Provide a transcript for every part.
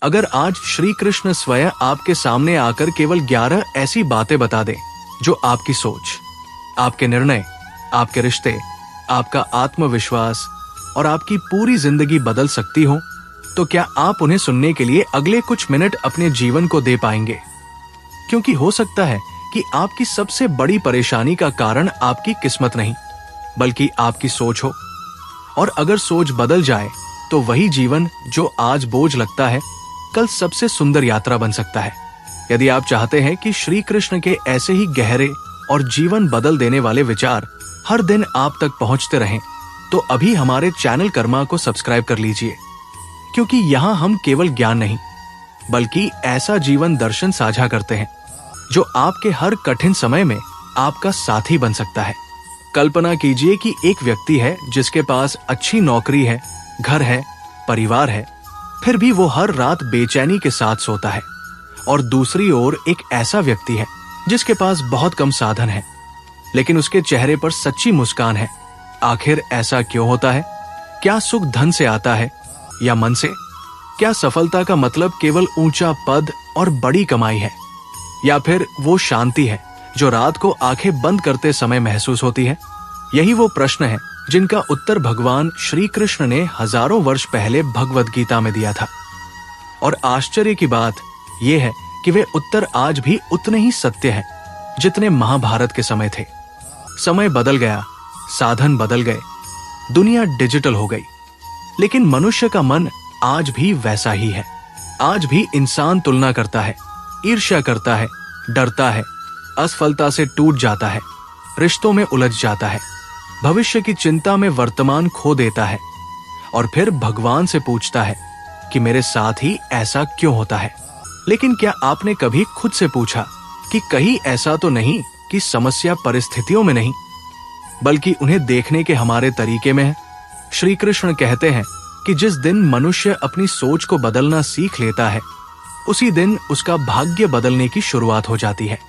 अगर आज श्री कृष्ण स्वयं आपके सामने आकर केवल 11 ऐसी बातें बता दें जो आपकी सोच, आपके निर्णय, आपके रिश्ते, आपका आत्मविश्वास और आपकी पूरी जिंदगी बदल सकती हो, तो क्या आप उन्हें सुनने के लिए अगले कुछ मिनट अपने जीवन को दे पाएंगे? क्योंकि हो सकता है कि आपकी सबसे बड़ी परेशानी का कारण आपकी किस्मत नहीं, बल्कि आपकी सोच हो। और अगर सोच बदल जाए तो वही जीवन जो आज बोझ लगता है, कल सबसे सुंदर यात्रा बन सकता है। यदि आप चाहते हैं कि श्री कृष्ण के ऐसे ही गहरे और जीवन बदल देने वाले विचार हर दिन आप तक पहुंचते रहें, तो अभी हमारे चैनल कर्मा को सब्सक्राइब कर लीजिए, क्योंकि यहाँ हम केवल ज्ञान नहीं, बल्कि ऐसा जीवन दर्शन साझा करते हैं जो आपके हर कठिन समय में आपका साथी बन सकता है। कल्पना कीजिए कि एक व्यक्ति है जिसके पास अच्छी नौकरी है, घर है, परिवार है, फिर भी वो हर रात बेचैनी के साथ सोता है। और दूसरी ओर एक ऐसा व्यक्ति है जिसके पास बहुत कम साधन है, लेकिन उसके चेहरे पर सच्ची मुस्कान है। आखिर ऐसा क्यों होता है? क्या सुख धन से आता है या मन से? क्या सफलता का मतलब केवल ऊंचा पद और बड़ी कमाई है, या फिर वो शांति है जो रात को आंखें बंद करते समय महसूस होती है? यही वो प्रश्न है जिनका उत्तर भगवान श्री कृष्ण ने हजारों वर्ष पहले भगवद गीता में दिया था। और आश्चर्य की बात यह है कि वे उत्तर आज भी उतने ही सत्य हैं जितने महाभारत के समय थे। समय बदल गया, साधन बदल गए, दुनिया डिजिटल हो गई, लेकिन मनुष्य का मन आज भी वैसा ही है। आज भी इंसान तुलना करता है, ईर्ष्या करता है, डरता है, असफलता से टूट जाता है, रिश्तों में उलझ जाता है, भविष्य की चिंता में वर्तमान खो देता है, और फिर भगवान से पूछता है कि मेरे साथ ही ऐसा क्यों होता है। लेकिन क्या आपने कभी खुद से पूछा कि कहीं ऐसा तो नहीं कि समस्या परिस्थितियों में नहीं, बल्कि उन्हें देखने के हमारे तरीके में है? श्री कृष्ण कहते हैं कि जिस दिन मनुष्य अपनी सोच को बदलना सीख लेता है, उसी दिन उसका भाग्य बदलने की शुरुआत हो जाती है।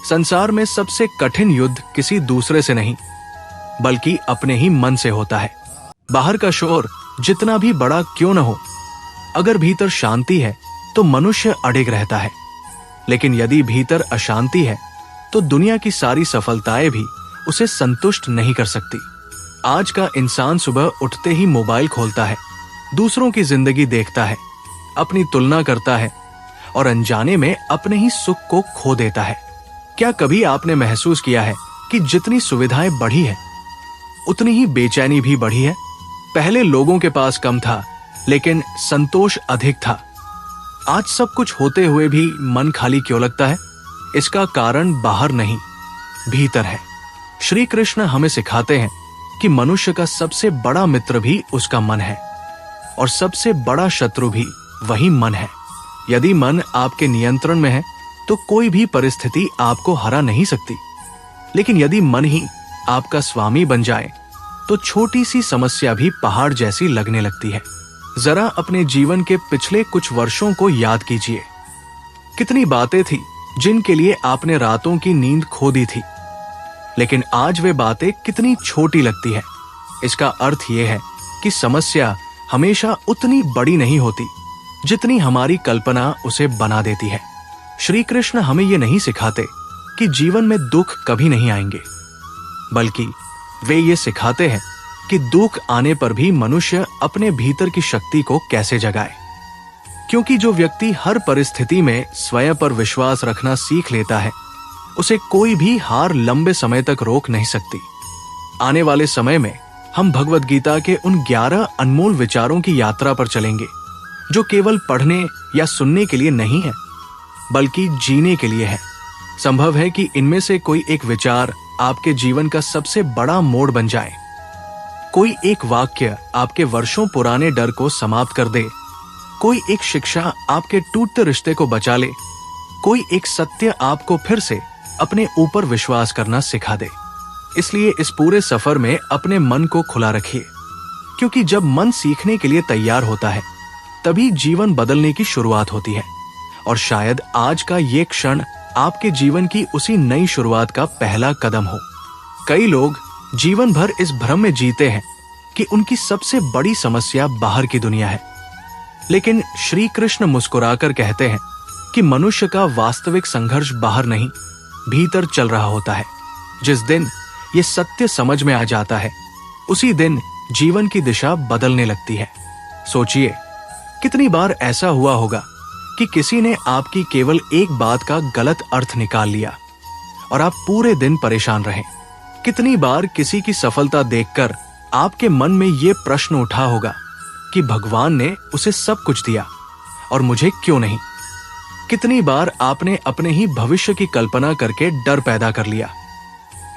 संसार में सबसे कठिन युद्ध किसी दूसरे से नहीं, बल्कि अपने ही मन से होता है। बाहर का शोर जितना भी बड़ा क्यों न हो, अगर भीतर शांति है तो मनुष्य अडिग रहता है। लेकिन यदि भीतर अशांति है तो दुनिया की सारी सफलताएं भी उसे संतुष्ट नहीं कर सकती। आज का इंसान सुबह उठते ही मोबाइल खोलता है, दूसरों की जिंदगी देखता है, अपनी तुलना करता है और अनजाने में अपने ही सुख को खो देता है। क्या कभी आपने महसूस किया है कि जितनी सुविधाएं बढ़ी है, उतनी ही बेचैनी भी बढ़ी है? पहले लोगों के पास कम था, लेकिन संतोष अधिक था। आज सब कुछ होते हुए भी मन खाली क्यों लगता है? इसका कारण बाहर नहीं, भीतर है। श्री कृष्ण हमें सिखाते हैं कि मनुष्य का सबसे बड़ा मित्र भी उसका मन है, और सबसे बड़ा शत्रु भी वही मन है। यदि मन आपके नियंत्रण में है तो कोई भी परिस्थिति आपको हरा नहीं सकती, लेकिन यदि मन ही आपका स्वामी बन जाए तो छोटी सी समस्या भी पहाड़ जैसी लगने लगती है। जरा अपने जीवन के पिछले कुछ वर्षों को याद कीजिए। कितनी बातें थी जिनके लिए आपने रातों की नींद खो दी थी, लेकिन आज वे बातें कितनी छोटी लगती है। इसका अर्थ यह है कि समस्या हमेशा उतनी बड़ी नहीं होती जितनी हमारी कल्पना उसे बना देती है। श्री कृष्ण हमें ये नहीं सिखाते कि जीवन में दुख कभी नहीं आएंगे, बल्कि वे ये सिखाते हैं कि दुख आने पर भी मनुष्य अपने भीतर की शक्ति को कैसे जगाए। क्योंकि जो व्यक्ति हर परिस्थिति में स्वयं पर विश्वास रखना सीख लेता है, उसे कोई भी हार लंबे समय तक रोक नहीं सकती। आने वाले समय में हम भगवद गीता के उन 11 अनमोल विचारों की यात्रा पर चलेंगे, जो केवल पढ़ने या सुनने के लिए नहीं है, बल्कि जीने के लिए है। संभव है कि इनमें से कोई एक विचार आपके जीवन का सबसे बड़ा मोड़ बन जाए। कोई एक वाक्य आपके वर्षों पुराने डर को समाप्त कर दे, कोई एक शिक्षा आपके टूटते रिश्ते को बचा ले, कोई एक सत्य आपको फिर से अपने ऊपर विश्वास करना सिखा दे। इसलिए इस पूरे सफर में अपने मन को खुला रखिए, क्योंकि जब मन सीखने के लिए तैयार होता है, तभी जीवन बदलने की शुरुआत होती है। और शायद आज का ये क्षण आपके जीवन की उसी नई शुरुआत का पहला कदम हो। कई लोग जीवन भर इस भ्रम में जीते हैं कि उनकी सबसे बड़ी समस्या बाहर की दुनिया है, लेकिन श्री कृष्ण मुस्कुराकर कहते हैं कि मनुष्य का वास्तविक संघर्ष बाहर नहीं, भीतर चल रहा होता है। जिस दिन ये सत्य समझ में आ जाता है, उसी दिन जीवन की दिशा बदलने लगती है। सोचिए, कितनी बार ऐसा हुआ होगा कि किसी ने आपकी केवल एक बात का गलत अर्थ निकाल लिया और आप पूरे दिन परेशान रहे। कितनी बार किसी की सफलता देखकर आपके मन में यह प्रश्न उठा होगा कि भगवान ने उसे सब कुछ दिया और मुझे क्यों नहीं। कितनी बार आपने अपने ही भविष्य की कल्पना करके डर पैदा कर लिया,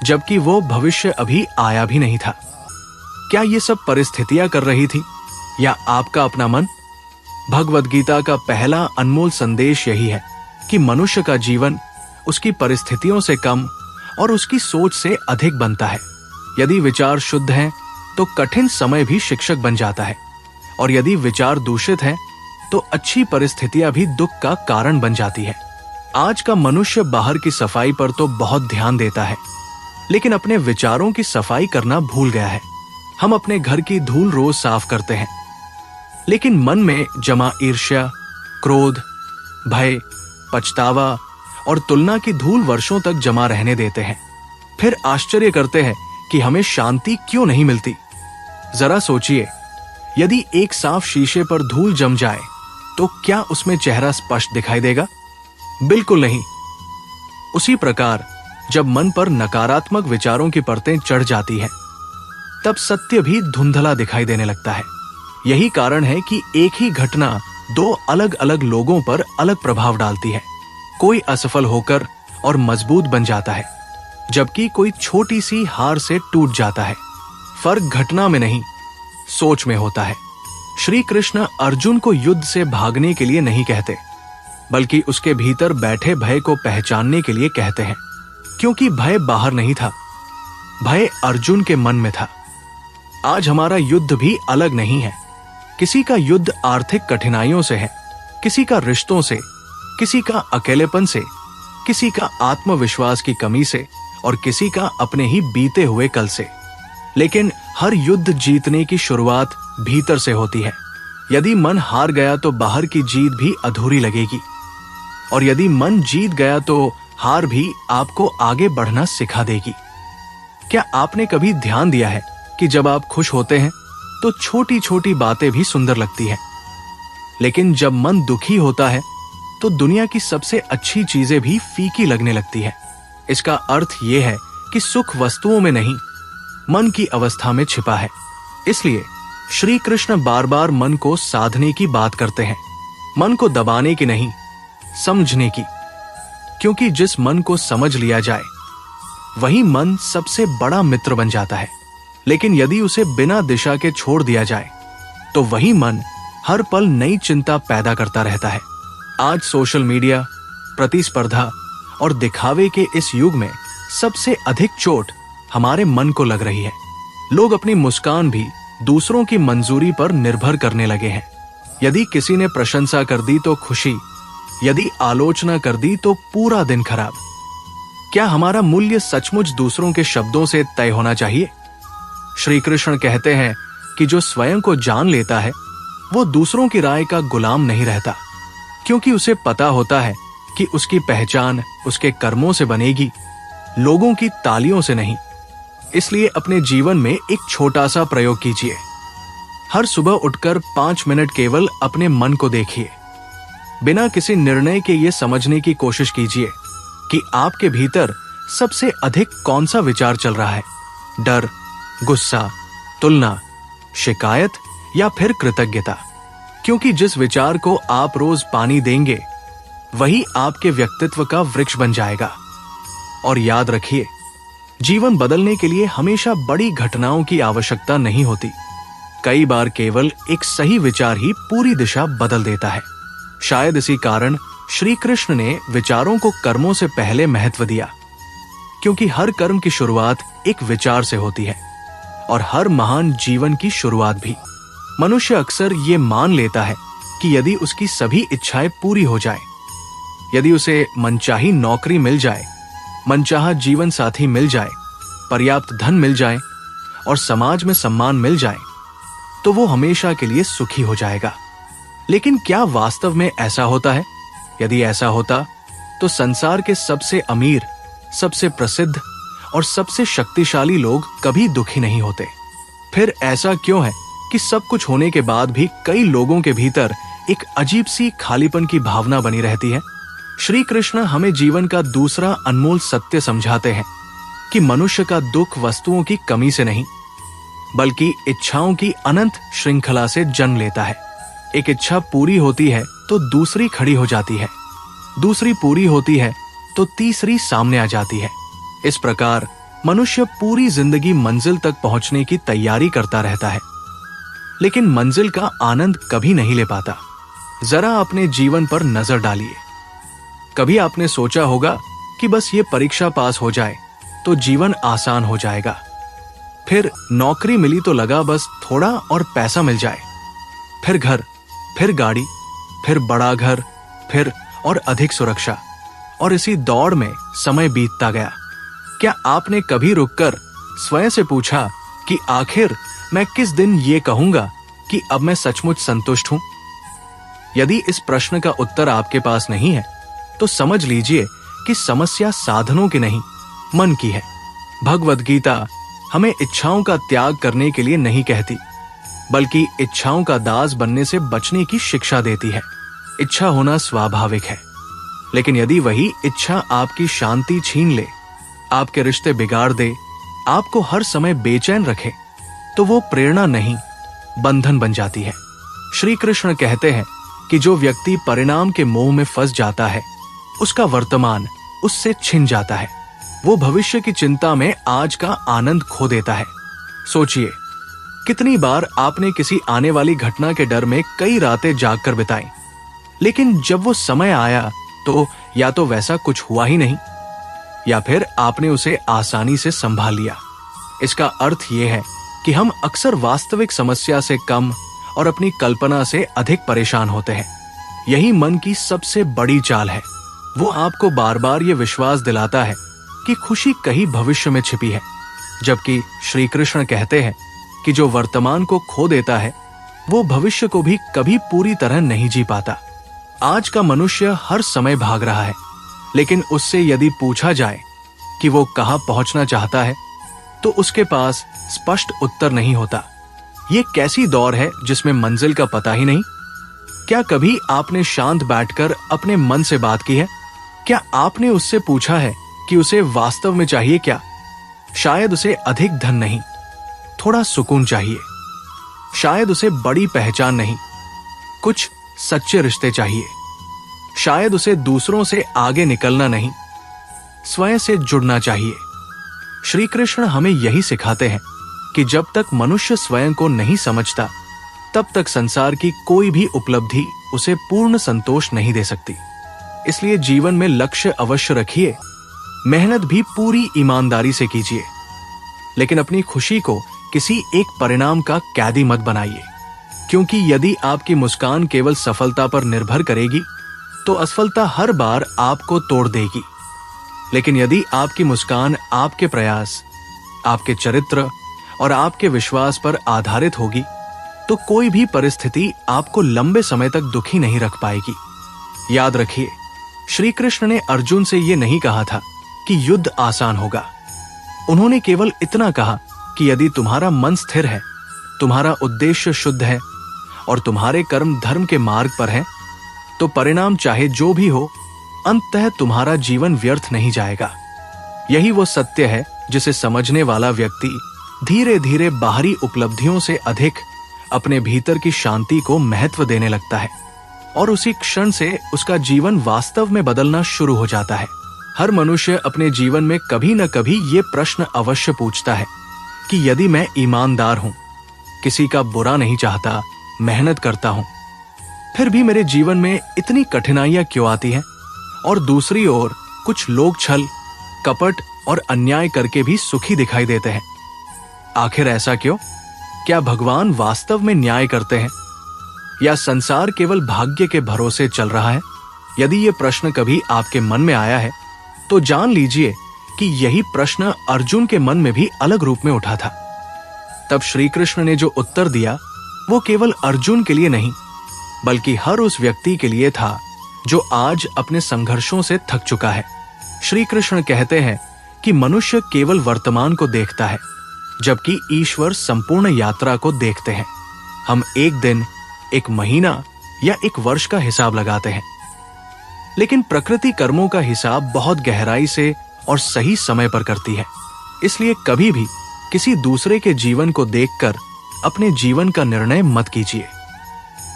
जबकि वो भविष्य अभी आया भी नहीं था। क्या ये सब परिस्थितियां कर रही थी या आपका अपना मन? भगवद गीता का पहला अनमोल संदेश यही है कि मनुष्य का जीवन उसकी परिस्थितियों से कम और उसकी सोच से अधिक बनता है। यदि विचार शुद्ध हैं, तो कठिन समय भी शिक्षक बन जाता है, और यदि विचार दूषित हैं, तो अच्छी परिस्थितियां भी दुख का कारण बन जाती है। आज का मनुष्य बाहर की सफाई पर तो बहुत ध्यान देता है, लेकिन अपने विचारों की सफाई करना भूल गया है। हम अपने घर की धूल रोज साफ करते हैं, लेकिन मन में जमा ईर्ष्या, क्रोध, भय, पछतावा और तुलना की धूल वर्षों तक जमा रहने देते हैं। फिर आश्चर्य करते हैं कि हमें शांति क्यों नहीं मिलती। जरा सोचिए, यदि एक साफ शीशे पर धूल जम जाए तो क्या उसमें चेहरा स्पष्ट दिखाई देगा? बिल्कुल नहीं। उसी प्रकार जब मन पर नकारात्मक विचारों की परतें चढ़ जाती हैं, तब सत्य भी धुंधला दिखाई देने लगता है। यही कारण है कि एक ही घटना दो अलग अलग लोगों पर अलग प्रभाव डालती है। कोई असफल होकर और मजबूत बन जाता है, जबकि कोई छोटी सी हार से टूट जाता है। फर्क घटना में नहीं, सोच में होता है। श्री कृष्ण अर्जुन को युद्ध से भागने के लिए नहीं कहते, बल्कि उसके भीतर बैठे भय को पहचानने के लिए कहते हैं, क्योंकि भय बाहर नहीं था, भय अर्जुन के मन में था। आज हमारा युद्ध भी अलग नहीं है। किसी का युद्ध आर्थिक कठिनाइयों से है, किसी का रिश्तों से, किसी का अकेलेपन से, किसी का आत्मविश्वास की कमी से और किसी का अपने ही बीते हुए कल से। लेकिन हर युद्ध जीतने की शुरुआत भीतर से होती है। यदि मन हार गया तो बाहर की जीत भी अधूरी लगेगी, और यदि मन जीत गया तो हार भी आपको आगे बढ़ना सिखा देगी। क्या आपने कभी ध्यान दिया है कि जब आप खुश होते हैं तो छोटी छोटी बातें भी सुंदर लगती हैं, लेकिन जब मन दुखी होता है तो दुनिया की सबसे अच्छी चीजें भी फीकी लगने लगती है। इसका अर्थ यह है कि सुख वस्तुओं में नहीं, मन की अवस्था में छिपा है। इसलिए श्री कृष्ण बार बार मन को साधने की बात करते हैं, मन को दबाने की नहीं, समझने की। क्योंकि जिस मन को समझ लिया जाए, वही मन सबसे बड़ा मित्र बन जाता है। लेकिन यदि उसे बिना दिशा के छोड़ दिया जाए, तो वही मन हर पल नई चिंता पैदा करता रहता है। आज सोशल मीडिया, प्रतिस्पर्धा और दिखावे के इस युग में सबसे अधिक चोट हमारे मन को लग रही है। लोग अपनी मुस्कान भी दूसरों की मंजूरी पर निर्भर करने लगे हैं। यदि किसी ने प्रशंसा कर दी तो खुशी, यदि आलोचना कर दी तो पूरा दिन खराब। क्या हमारा मूल्य सचमुच दूसरों के शब्दों से तय होना चाहिए? श्री कृष्ण कहते हैं कि जो स्वयं को जान लेता है, वो दूसरों की राय का गुलाम नहीं रहता, क्योंकि उसे पता होता है कि उसकी पहचान उसके कर्मों से बनेगी, लोगों की तालियों से नहीं। इसलिए अपने जीवन में एक छोटा सा प्रयोग कीजिए। हर सुबह उठकर 5 मिनट केवल अपने मन को देखिए। बिना किसी निर्णय के ये समझने की कोशिश कीजिए कि आपके भीतर सबसे अधिक कौन सा विचार चल रहा है, डर, गुस्सा, तुलना, शिकायत या फिर कृतज्ञता। क्योंकि जिस विचार को आप रोज पानी देंगे, वही आपके व्यक्तित्व का वृक्ष बन जाएगा। और याद रखिए, जीवन बदलने के लिए हमेशा बड़ी घटनाओं की आवश्यकता नहीं होती। कई बार केवल एक सही विचार ही पूरी दिशा बदल देता है। शायद इसी कारण श्री कृष्ण ने विचारों को कर्मों से पहले महत्व दिया, क्योंकि हर कर्म की शुरुआत एक विचार से होती है, और हर महान जीवन की शुरुआत भी। मनुष्य अक्सर ये मान लेता है कि यदि उसकी सभी इच्छाएं पूरी हो जाए, यदि उसे मनचाही नौकरी मिल जाए, मनचाहा जीवन साथी मिल जाए, पर्याप्त धन मिल जाए और समाज में सम्मान मिल जाए, तो वो हमेशा के लिए सुखी हो जाएगा। लेकिन क्या वास्तव में ऐसा होता है? यदि ऐसा होता तो संसार के सबसे अमीर, सबसे प्रसिद्ध और सबसे शक्तिशाली लोग कभी दुखी नहीं होते। फिर ऐसा क्यों है कि सब कुछ होने के बाद भी कई लोगों के भीतर एक अजीब सी खालीपन की भावना बनी रहती है? श्री कृष्ण हमें जीवन का दूसरा अनमोल सत्य समझाते हैं कि मनुष्य का दुख वस्तुओं की कमी से नहीं, बल्कि इच्छाओं की अनंत श्रृंखला से जन्म लेता है। एक इच्छा पूरी होती है तो दूसरी खड़ी हो जाती है, दूसरी पूरी होती है तो तीसरी सामने आ जाती है। इस प्रकार मनुष्य पूरी जिंदगी मंजिल तक पहुंचने की तैयारी करता रहता है, लेकिन मंजिल का आनंद कभी नहीं ले पाता। जरा अपने जीवन पर नजर डालिए। कभी आपने सोचा होगा कि बस ये परीक्षा पास हो जाए तो जीवन आसान हो जाएगा, फिर नौकरी मिली तो लगा बस थोड़ा और पैसा मिल जाए, फिर घर, फिर गाड़ी, फिर बड़ा घर, फिर और अधिक सुरक्षा, और इसी दौड़ में समय बीतता गया। क्या आपने कभी रुककर स्वयं से पूछा कि आखिर मैं किस दिन ये कहूंगा कि अब मैं सचमुच संतुष्ट हूं? यदि इस प्रश्न का उत्तर आपके पास नहीं है तो समझ लीजिए कि समस्या साधनों की नहीं, मन की है। भगवद गीता हमें इच्छाओं का त्याग करने के लिए नहीं कहती, बल्कि इच्छाओं का दास बनने से बचने की शिक्षा देती है। इच्छा होना स्वाभाविक है, लेकिन यदि वही इच्छा आपकी शांति छीन ले, आपके रिश्ते बिगाड़ दे, आपको हर समय बेचैन रखे, तो वो प्रेरणा नहीं, बंधन बन जाती है। श्री कृष्ण कहते हैं कि जो व्यक्ति परिणाम के मोह में फंस जाता है, उसका वर्तमान उससे छिन जाता है। वो भविष्य की चिंता में आज का आनंद खो देता है। सोचिए, कितनी बार आपने किसी आने वाली घटना के डर में कई रातें जागकर बिताई, लेकिन जब वो समय आया तो या तो वैसा कुछ हुआ ही नहीं, या फिर आपने उसे आसानी से संभाल लिया। इसका अर्थ यह है कि हम अक्सर वास्तविक समस्या से कम और अपनी कल्पना से अधिक परेशान होते हैं। यही मन की सबसे बड़ी चाल है। वो आपको बार बार ये विश्वास दिलाता है कि खुशी कहीं भविष्य में छिपी है, जबकि श्री कृष्ण कहते हैं कि जो वर्तमान को खो देता है वो भविष्य को भी कभी पूरी तरह नहीं जी पाता। आज का मनुष्य हर समय भाग रहा है, लेकिन उससे यदि पूछा जाए कि वो कहाँ पहुंचना चाहता है तो उसके पास स्पष्ट उत्तर नहीं होता। ये कैसी दौड़ है जिसमें मंजिल का पता ही नहीं? क्या कभी आपने शांत बैठकर अपने मन से बात की है? क्या आपने उससे पूछा है कि उसे वास्तव में चाहिए क्या? शायद उसे अधिक धन नहीं, थोड़ा सुकून चाहिए। शायद उसे बड़ी पहचान नहीं, कुछ सच्चे रिश्ते चाहिए। शायद उसे दूसरों से आगे निकलना नहीं, स्वयं से जुड़ना चाहिए। श्री कृष्ण हमें यही सिखाते हैं कि जब तक मनुष्य स्वयं को नहीं समझता, तब तक संसार की कोई भी उपलब्धि उसे पूर्ण संतोष नहीं दे सकती। इसलिए जीवन में लक्ष्य अवश्य रखिए, मेहनत भी पूरी ईमानदारी से कीजिए, लेकिन अपनी खुशी को किसी एक परिणाम का कैदी मत बनाइए, क्योंकि यदि आपकी मुस्कान केवल सफलता पर निर्भर करेगी तो असफलता हर बार आपको तोड़ देगी। लेकिन यदि आपकी मुस्कान आपके प्रयास, आपके चरित्र और आपके विश्वास पर आधारित होगी तो कोई भी परिस्थिति आपको लंबे समय तक दुखी नहीं रख पाएगी। याद रखिए, श्री कृष्ण ने अर्जुन से यह नहीं कहा था कि युद्ध आसान होगा। उन्होंने केवल इतना कहा कि यदि तुम्हारा मन स्थिर है, तुम्हारा उद्देश्य शुद्ध है और तुम्हारे कर्म धर्म के मार्ग पर हैं, तो परिणाम चाहे जो भी हो, अंततः तुम्हारा जीवन व्यर्थ नहीं जाएगा। यही वो सत्य है जिसे समझने वाला व्यक्ति धीरे धीरे बाहरी उपलब्धियों से अधिक अपने भीतर की शांति को महत्व देने लगता है, और उसी क्षण से उसका जीवन वास्तव में बदलना शुरू हो जाता है। हर मनुष्य अपने जीवन में कभी न कभी ये प्रश्न अवश्य पूछता है कि यदि मैं ईमानदार हूं, किसी का बुरा नहीं चाहता, मेहनत करता हूं, फिर भी मेरे जीवन में इतनी कठिनाइयां क्यों आती हैं? और दूसरी ओर कुछ लोग छल, कपट और अन्याय करके भी सुखी दिखाई देते हैं। आखिर ऐसा क्यों? क्या भगवान वास्तव में न्याय करते हैं, या संसार केवल भाग्य के भरोसे चल रहा है? यदि ये प्रश्न कभी आपके मन में आया है तो जान लीजिए कि यही प्रश्न अर्जुन के मन में भी अलग रूप में उठा था। तब श्री कृष्ण ने जो उत्तर दिया वो केवल अर्जुन के लिए नहीं, बल्कि हर उस व्यक्ति के लिए था जो आज अपने संघर्षों से थक चुका है। श्री कृष्ण कहते हैं कि मनुष्य केवल वर्तमान को देखता है, जबकि ईश्वर संपूर्ण यात्रा को देखते हैं। हम एक दिन, एक महीना या एक वर्ष का हिसाब लगाते हैं, लेकिन प्रकृति कर्मों का हिसाब बहुत गहराई से और सही समय पर करती है। इसलिए कभी भी किसी दूसरे के जीवन को देखकर अपने जीवन का निर्णय मत कीजिए।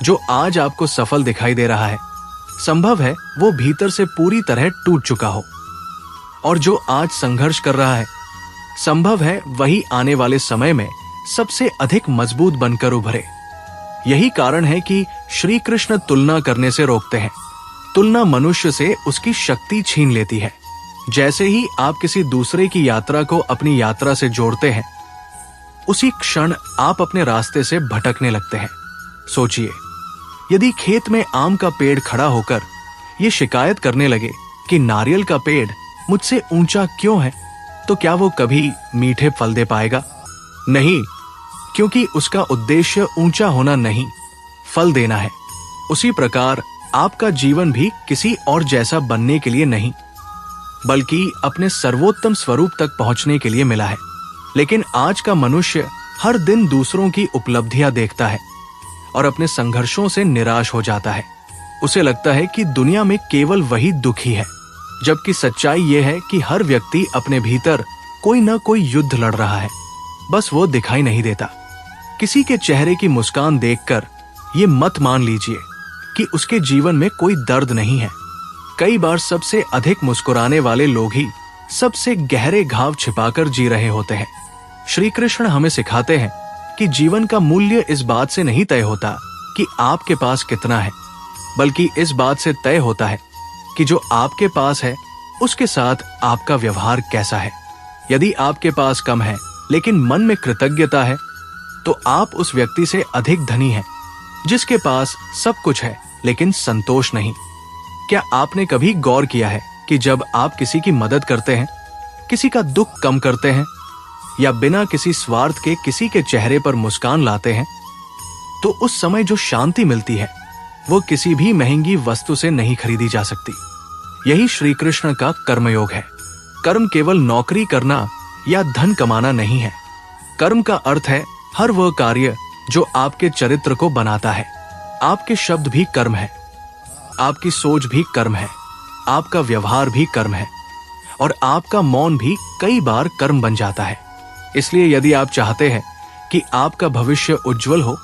जो आज आपको सफल दिखाई दे रहा है, संभव है वो भीतर से पूरी तरह टूट चुका हो, और जो आज संघर्ष कर रहा है, संभव है वही आने वाले समय में सबसे अधिक मजबूत बनकर उभरे। यही कारण है कि श्री कृष्ण तुलना करने से रोकते हैं। तुलना मनुष्य से उसकी शक्ति छीन लेती है। जैसे ही आप किसी दूसरे की यात्रा को अपनी यात्रा से जोड़ते हैं, उसी क्षण आप अपने रास्ते से भटकने लगते हैं। सोचिए, यदि खेत में आम का पेड़ खड़ा होकर ये शिकायत करने लगे कि नारियल का पेड़ मुझसे ऊंचा क्यों है, तो क्या वो कभी मीठे फल दे पाएगा? नहीं, क्योंकि उसका उद्देश्य ऊंचा होना नहीं, फल देना है। उसी प्रकार आपका जीवन भी किसी और जैसा बनने के लिए नहीं, बल्कि अपने सर्वोत्तम स्वरूप तक पहुंचने के लिए मिला है। लेकिन आज का मनुष्य हर दिन दूसरों की उपलब्धियां देखता है और अपने संघर्षों से निराश हो जाता है। उसे लगता है कि दुनिया में केवल वही दुखी है, जबकि सच्चाई यह है कि हर व्यक्ति अपने भीतर कोई न कोई युद्ध लड़ रहा है, बस वो दिखाई नहीं देता। किसी के चेहरे की मुस्कान देखकर ये मत मान लीजिए कि उसके जीवन में कोई दर्द नहीं है। कई बार सबसे अधिक मुस्कुराने वाले लोग ही सबसे गहरे घाव छिपाकर जी रहे होते हैं। श्री कृष्ण हमें सिखाते हैं कि जीवन का मूल्य इस बात से नहीं तय होता कि आपके पास कितना है, बल्कि इस बात से तय होता है कि जो आपके पास है उसके साथ आपका व्यवहार कैसा है। यदि आपके पास कम है लेकिन मन में कृतज्ञता है, तो आप उस व्यक्ति से अधिक धनी हैं जिसके पास सब कुछ है लेकिन संतोष नहीं। क्या आपने कभी गौर किया है कि जब आप किसी की मदद करते हैं, किसी का दुख कम करते हैं या बिना किसी स्वार्थ के किसी के चेहरे पर मुस्कान लाते हैं, तो उस समय जो शांति मिलती है वो किसी भी महंगी वस्तु से नहीं खरीदी जा सकती। यही श्री कृष्ण का कर्मयोग है। कर्म केवल नौकरी करना या धन कमाना नहीं है। कर्म का अर्थ है हर वह कार्य जो आपके चरित्र को बनाता है। आपके शब्द भी कर्म है, आपकी सोच भी कर्म है, आपका व्यवहार भी कर्म है, और आपका मौन भी कई बार कर्म बन जाता है। इसलिए यदि आप चाहते हैं कि आपका भविष्य उज्जवल हो,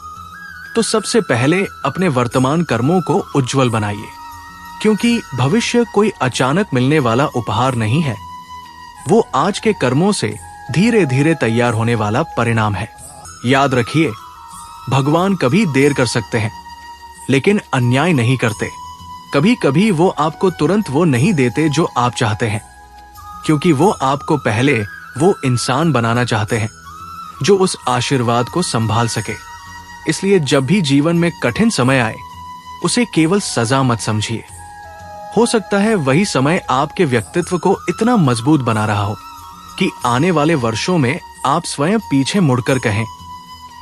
तो सबसे पहले अपने वर्तमान कर्मों को उज्जवल बनाइए, क्योंकि भविष्य कोई अचानक मिलने वाला उपहार नहीं है। वो आज के कर्मों से धीरे धीरे तैयार होने वाला परिणाम है। याद रखिए, भगवान कभी देर कर सकते हैं लेकिन अन्याय नहीं करते। कभी कभी वो आपको तुरंत वो नहीं देते जो आप चाहते हैं, क्योंकि वो आपको पहले वो इंसान बनाना चाहते हैं जो उस आशीर्वाद को संभाल सके। इसलिए जब भी जीवन में कठिन समय आए, उसे केवल सजा मत समझिए। हो सकता है वही समय आपके व्यक्तित्व को इतना मजबूत बना रहा हो कि आने वाले वर्षों में आप स्वयं पीछे मुड़कर कहें,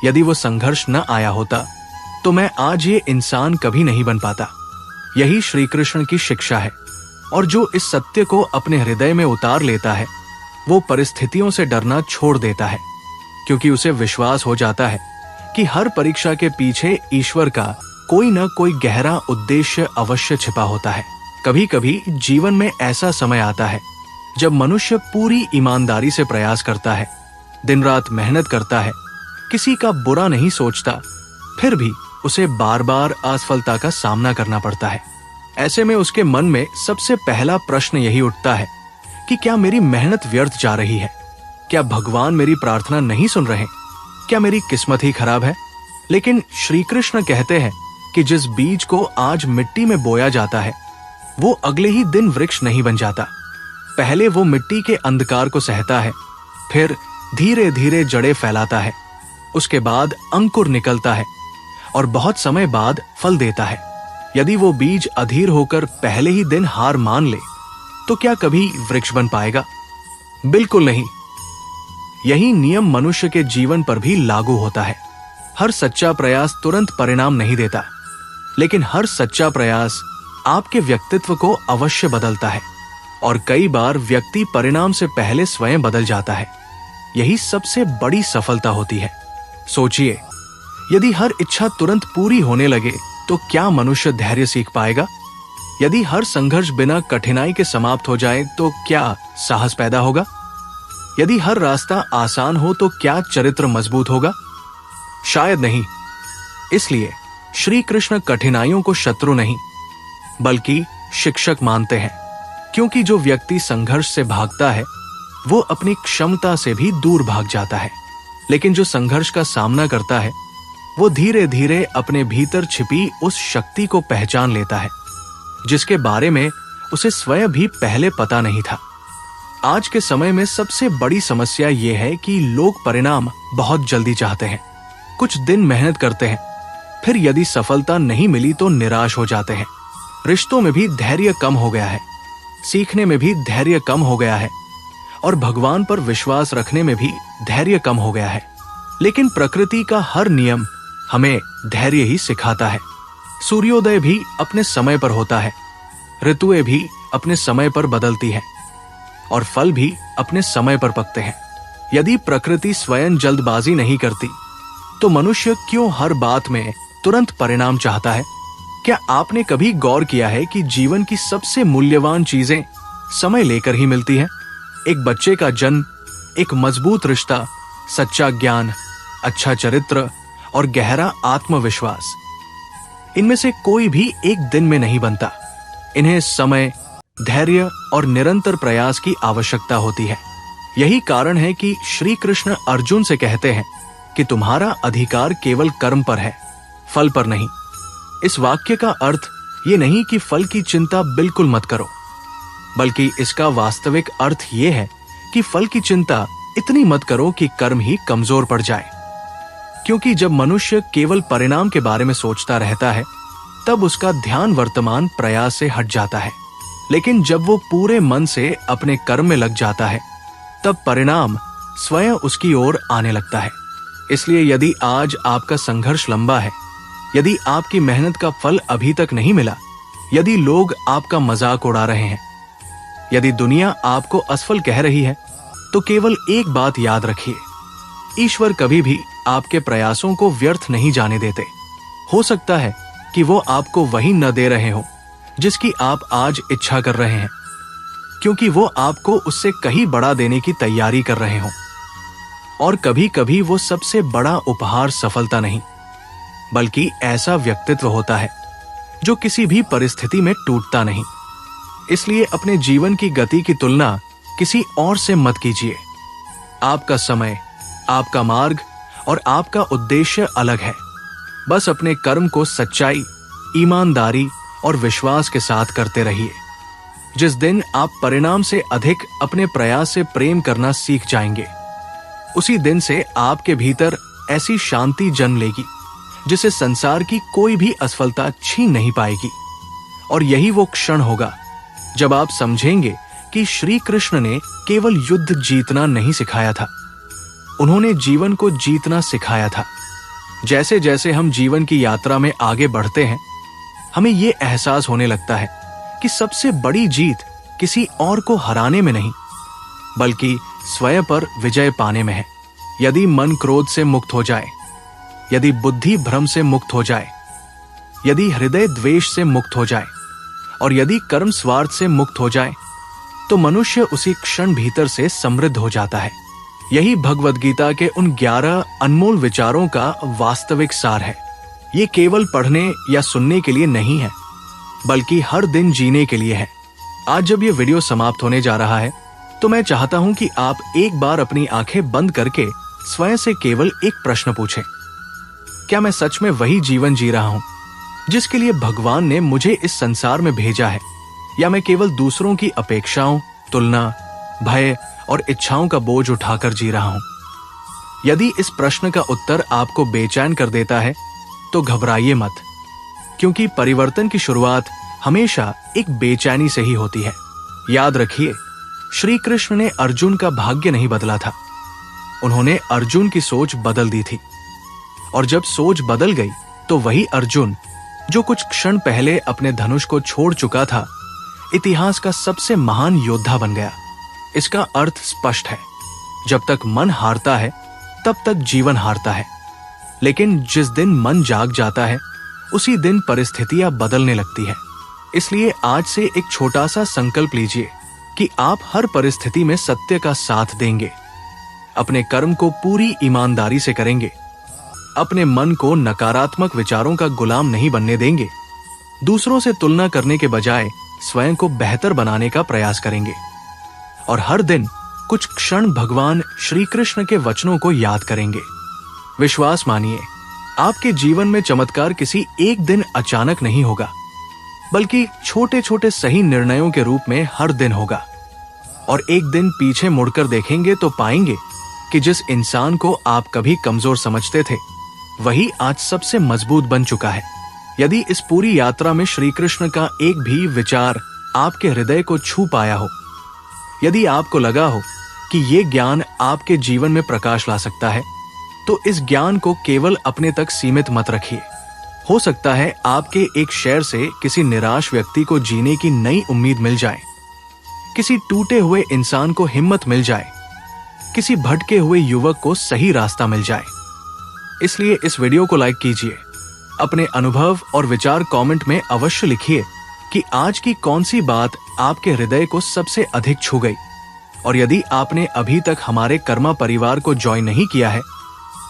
यदि वो संघर्ष न आया होता तो मैं आज ये इंसान कभी नहीं बन पाता। यही श्री कृष्ण की शिक्षा है, और जो इस सत्य को अपने हृदय में उतार लेता है, वो परिस्थितियों से डरना छोड़ देता है, क्योंकि उसे विश्वास हो जाता है कि हर परीक्षा के पीछे ईश्वर का कोई न कोई गहरा उद्देश्य अवश्य छिपा होता है। कभी कभी जीवन में ऐसा समय आता है जब मनुष्य पूरी ईमानदारी से प्रयास करता है, दिन रात मेहनत करता है, किसी का बुरा नहीं सोचता, फिर भी उसे बार बार असफलता का सामना करना पड़ता है। ऐसे में उसके मन में सबसे पहला प्रश्न यही उठता है कि क्या मेरी मेहनत व्यर्थ जा रही है? क्या भगवान मेरी प्रार्थना नहीं सुन रहे? क्या मेरी किस्मत ही खराब है? लेकिन श्री कृष्ण कहते हैं कि जिस बीज को आज मिट्टी में बोया जाता है, वो अगले ही दिन वृक्ष नहीं बन जाता। पहले वो मिट्टी के अंधकार को सहता है, फिर धीरे धीरे जड़ें फैलाता है, उसके बाद अंकुर निकलता है और बहुत समय बाद फल देता है। यदि वो बीज अधीर होकर पहले ही दिन हार मान ले, तो क्या कभी वृक्ष बन पाएगा? बिल्कुल नहीं। यही नियम मनुष्य के जीवन पर भी लागू होता है। हर सच्चा प्रयास तुरंत परिणाम नहीं देता। लेकिन हर सच्चा प्रयास आपके व्यक्तित्व को अवश्य बदलता है और कई बार व्यक्ति परिणाम से पहले स्वयं बदल जाता है। यही सबसे बड़ी सफलता होती है। सोचिए, यदि हर इच्छा तुरंत पूरी होने लगे तो क्या मनुष्य धैर्य सीख पाएगा? यदि हर संघर्ष बिना कठिनाई के समाप्त हो जाए तो क्या साहस पैदा होगा? यदि हर रास्ता आसान हो तो क्या चरित्र मजबूत होगा? शायद नहीं। इसलिए श्री कृष्ण कठिनाइयों को शत्रु नहीं बल्कि शिक्षक मानते हैं, क्योंकि जो व्यक्ति संघर्ष से भागता है वो अपनी क्षमता से भी दूर भाग जाता है, लेकिन जो संघर्ष का सामना करता है वो धीरे धीरे अपने भीतर छिपी उस शक्ति को पहचान लेता है जिसके बारे में उसे स्वयं भी पहले पता नहीं था। आज के समय में सबसे बड़ी समस्या यह है कि लोग परिणाम बहुत जल्दी चाहते हैं। कुछ दिन मेहनत करते हैं, फिर यदि सफलता नहीं मिली तो निराश हो जाते हैं। रिश्तों में भी धैर्य कम हो गया है, सीखने में भी धैर्य कम हो गया है और भगवान पर विश्वास रखने में भी धैर्य कम हो गया है। लेकिन प्रकृति का हर नियम हमें धैर्य ही सिखाता है। सूर्योदय भी अपने समय पर होता है, ऋतुएं भी अपने समय पर बदलती हैं और फल भी अपने समय पर पकते हैं। यदि प्रकृति स्वयं जल्दबाजी नहीं करती तो मनुष्य क्यों हर बात में तुरंत परिणाम चाहता है? क्या आपने कभी गौर किया है कि जीवन की सबसे मूल्यवान चीजें समय लेकर ही मिलती हैं? एक बच्चे का जन्म, एक मजबूत रिश्ता, सच्चा ज्ञान, अच्छा चरित्र और गहरा आत्मविश्वास, इनमें से कोई भी एक दिन में नहीं बनता। इन्हें समय, धैर्य और निरंतर प्रयास की आवश्यकता होती है। यही कारण है कि श्री कृष्ण अर्जुन से कहते हैं कि तुम्हारा अधिकार केवल कर्म पर है, फल पर नहीं। इस वाक्य का अर्थ ये नहीं कि फल की चिंता बिल्कुल मत करो, बल्कि इसका वास्तविक अर्थ ये है कि फल की चिंता इतनी मत करो कि कर्म ही कमजोर पड़ जाए। क्योंकि जब मनुष्य केवल परिणाम के बारे में सोचता रहता है तब उसका ध्यान वर्तमान प्रयास से हट जाता है, लेकिन जब वो पूरे मन से अपने कर्म में लग जाता है तब परिणाम स्वयं उसकी ओर आने लगता है। इसलिए यदि आज आपका संघर्ष लंबा है, यदि आपकी मेहनत का फल अभी तक नहीं मिला, यदि लोग आपका मजाक उड़ा रहे हैं, यदि दुनिया आपको असफल कह रही है, तो केवल एक बात याद रखिए, ईश्वर कभी भी आपके प्रयासों को व्यर्थ नहीं जाने देते। हो सकता है कि वो आपको वही न दे रहे हो जिसकी आप आज इच्छा कर रहे हैं, क्योंकि वो आपको उससे कहीं बड़ा देने की तैयारी कर रहे हो। और कभी कभी वो सबसे बड़ा उपहार सफलता नहीं बल्कि ऐसा व्यक्तित्व होता है जो किसी भी परिस्थिति में टूटता नहीं। इसलिए अपने जीवन की गति की तुलना किसी और से मत कीजिए। आपका समय, आपका मार्ग और आपका उद्देश्य अलग है। बस अपने कर्म को सच्चाई, ईमानदारी और विश्वास के साथ करते रहिए। जिस दिन आप परिणाम से अधिक अपने प्रयास से प्रेम करना सीख जाएंगे, उसी दिन से आपके भीतर ऐसी शांति जन्म लेगी जिसे संसार की कोई भी असफलता छीन नहीं पाएगी। और यही वो क्षण होगा जब आप समझेंगे कि श्री कृष्ण ने केवल युद्ध जीतना नहीं सिखाया था, उन्होंने जीवन को जीतना सिखाया था। जैसे जैसे हम जीवन की यात्रा में आगे बढ़ते हैं, हमें ये एहसास होने लगता है कि सबसे बड़ी जीत किसी और को हराने में नहीं बल्कि स्वयं पर विजय पाने में है। यदि मन क्रोध से मुक्त हो जाए, यदि बुद्धि भ्रम से मुक्त हो जाए, यदि हृदय द्वेष से मुक्त हो जाए और यदि कर्म स्वार्थ से मुक्त हो जाए, तो मनुष्य उसी क्षण भीतर से समृद्ध हो जाता है। यही भगवद गीता के उन 11 अनमोल विचारों का वास्तविक सार है। ये केवल पढ़ने या सुनने के लिए नहीं है बल्कि हर दिन जीने के लिए है। आज जब ये वीडियो समाप्त होने जा रहा है तो मैं चाहता हूं कि आप एक बार अपनी आंखें बंद करके स्वयं से केवल एक प्रश्न पूछें, क्या मैं सच में वही जीवन जी रहा हूं जिसके लिए भगवान ने मुझे इस संसार में भेजा है, या मैं केवल दूसरों की अपेक्षाओं, तुलना, भय और इच्छाओं का बोझ उठाकर जी रहा हूं? यदि इस प्रश्न का उत्तर आपको बेचैन कर देता है तो घबराइए मत, क्योंकि परिवर्तन की शुरुआत हमेशा एक बेचैनी से ही होती है। याद रखिए, श्री कृष्ण ने अर्जुन का भाग्य नहीं बदला था, उन्होंने अर्जुन की सोच बदल दी थी। और जब सोच बदल गई तो वही अर्जुन जो कुछ क्षण पहले अपने धनुष को छोड़ चुका था, इतिहास का सबसे महान योद्धा बन गया। इसका अर्थ स्पष्ट है, जब तक मन हारता है तब तक जीवन हारता है। लेकिन जिस दिन मन जाग जाता है, उसी दिन परिस्थितियां बदलने लगती है। इसलिए आज से एक छोटा सा संकल्प लीजिए कि आप हर परिस्थिति में सत्य का साथ देंगे, अपने कर्म को पूरी ईमानदारी से करेंगे, अपने मन को नकारात्मक विचारों का गुलाम नहीं बनने देंगे, दूसरों से तुलना करने के बजाय स्वयं को बेहतर बनाने का प्रयास करेंगे और हर दिन कुछ क्षण भगवान श्री कृष्ण के वचनों को याद करेंगे। विश्वास मानिए, आपके जीवन में चमत्कार किसी एक दिन अचानक नहीं होगा, बल्कि छोटे छोटे सही निर्णयों के रूप में हर दिन होगा। और एक दिन पीछे मुड़कर देखेंगे तो पाएंगे कि जिस इंसान को आप कभी कमजोर समझते थे, वही आज सबसे मजबूत बन चुका है। यदि इस पूरी यात्रा में श्री कृष्ण का एक भी विचार आपके हृदय को छू पाया हो, यदि आपको लगा हो कि ये ज्ञान आपके जीवन में प्रकाश ला सकता है, तो इस ज्ञान को केवल अपने तक सीमित मत रखिए। हो सकता है आपके एक शेयर से किसी निराश व्यक्ति को जीने की नई उम्मीद मिल जाए, किसी टूटे हुए इंसान को हिम्मत मिल जाए, किसी भटके हुए युवक को सही रास्ता मिल जाए। इसलिए इस वीडियो को लाइक कीजिए, अपने अनुभव और विचार कमेंट में अवश्य लिखिए कि आज की कौन सी बात आपके हृदय को सबसे अधिक छू गई। और यदि आपने अभी तक हमारे कर्मा परिवार को ज्वाइन नहीं किया है,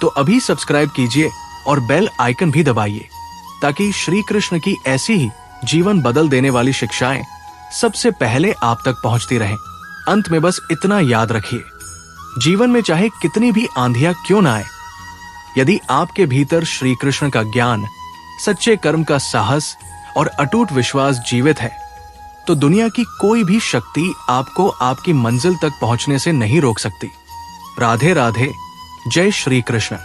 तो अभी सब्सक्राइब कीजिए और बेल आइकन भी दबाइए, ताकि श्री कृष्ण की ऐसी ही जीवन बदल देने वाली शिक्षाएं सबसे पहले आप तक पहुंचती रहें। अंत में बस इतना याद रखिए, जीवन में चाहे कितनी भी आंधियां क्यों ना आए, यदि आपके भीतर श्री कृष्ण का ज्ञान, सच्चे कर्म का साहस और अटूट विश्वास जीवित है, तो दुनिया की कोई भी शक्ति आपको आपकी मंजिल तक पहुंचने से नहीं रोक सकती। राधे राधे। जय श्री कृष्ण।